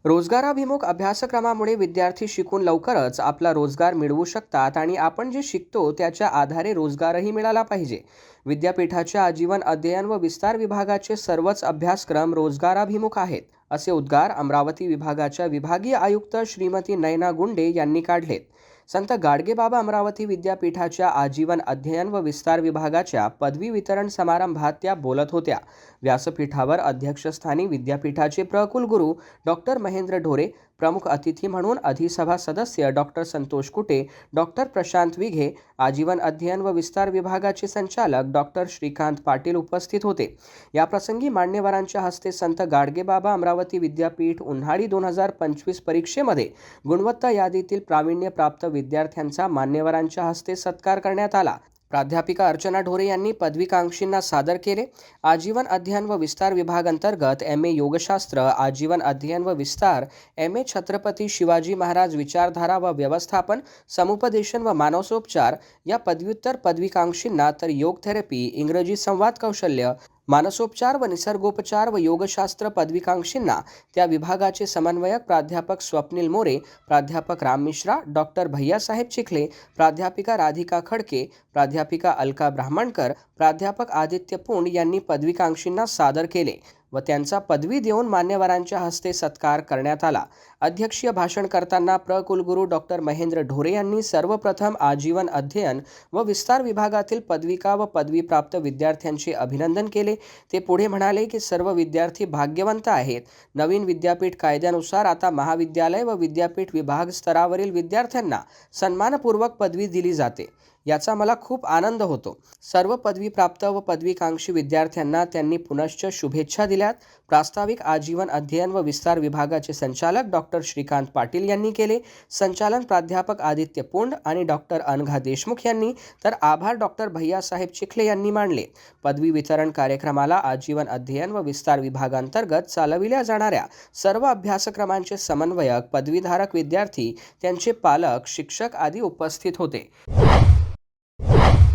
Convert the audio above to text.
रोजगाराभिमुख अभ्यासक्रमामुळे विद्यार्थी शिकून लवकरच आपला रोजगार मिळवू शकतात आणि आपण जे शिकतो त्याच्या आधारे रोजगारही मिळाला पाहिजे. विद्यापीठाच्या आजीवन अध्ययन व विस्तार विभागाचे सर्वच अभ्यासक्रम रोजगाराभिमुख आहेत, असे उद्गार अमरावती विभागाच्या विभागीय आयुक्त श्रीमती नयना गुंडे यांनी काढलेत. संत गाडगेबाबा अमरावती विद्यापीठाच्या आजीवन अध्ययन व विस्तार विभागाच्या पदवी वितरण समारंभात त्या बोलत होत्या. व्यासपीठावर अध्यक्षस्थानी विद्यापीठाचे प्रकुलगुरू डॉक्टर महेंद्र ढोरे, प्रमुख अतिथी म्हणून अधिसभा सदस्य डॉक्टर संतोष कुटे, डॉक्टर प्रशांत विघे, आजीवन अध्ययन व विस्तार विभागाचे संचालक डॉक्टर श्रीकांत पाटील उपस्थित होते. याप्रसंगी मान्यवरांच्या हस्ते संत गाडगेबाबा अमरावती विद्यापीठ उन्हाळी 2025 परीक्षेमध्ये गुणवत्ता यादीतील प्रावीण्य प्राप्त विद्यार्थ्यांचा मान्यवरांच्या हस्ते सत्कार करण्यात आला. प्राध्यापिका अर्चना ढोरे यांनी पदवीकांक्षींना सादर केले. आजीवन अध्ययन व विस्तार विभाग अंतर्गत MA योगशास्त्र, आजीवन अध्ययन व विस्तार, MA छत्रपती शिवाजी महाराज विचारधारा व व्यवस्थापन, समुपदेशन व मानसोपचार या पदव्युत्तर पदवीकांक्षींना तर योग थेरपी, इंग्रजी संवाद कौशल्य, मानसोपचार व निसर्गोपचार व योगशास्त्र पदवीकांक्षींना त्या विभागाचे समन्वयक प्राध्यापक स्वप्नील मोरे, प्राध्यापक राम मिश्रा, डॉक्टर भैयासाहेब चिखले, प्राध्यापिका राधिका खडके, प्राध्यापिका अलका ब्राह्मणकर, प्राध्यापक आदित्य पुंड यांनी पदवीकांक्षींना सादर केले व त्यांचा पदवी देऊन मान्यवरांच्या हस्ते सत्कार करण्यात आला. अध्यक्षीय भाषण करताना प्रकुलगुरू डॉक्टर महेंद्र ढोरे यांनी सर्वप्रथम आजीवन अध्ययन व विस्तार विभागातील पदविका व पदवीप्राप्त विद्यार्थ्यांचे अभिनंदन केले. ते पुढे म्हणाले की सर्व विद्यार्थी भाग्यवंत आहेत. नवीन विद्यापीठ कायद्यानुसार आता महाविद्यालय व विद्यापीठ विभाग स्तरावरील विद्यार्थ्यांना सन्मानपूर्वक पदवी दिली जाते. याचा मला खूप आनंद होतो. सर्व पदवीप्राप्त व पदवीकांक्षी विद्यार्थ्यांना त्यांनी पुनश्च शुभेच्छा दिल्यात. प्रास्ताविक आजीवन अध्ययन व विस्तार विभागाचे संचालक डॉक्टर श्रीकांत पाटील यांनी केले. संचालन प्राध्यापक आदित्य पुंड आणि डॉक्टर अनघा देशमुख यांनी, तर आभार डॉक्टर भैयासाहेब चिखले यांनी मानले. पदवी वितरण कार्यक्रमाला आजीवन अध्ययन व विस्तार विभागांतर्गत चालविल्या जाणाऱ्या सर्व अभ्यासक्रमांचे समन्वयक, पदवीधारक विद्यार्थी, त्यांचे पालक, शिक्षक आदी उपस्थित होते.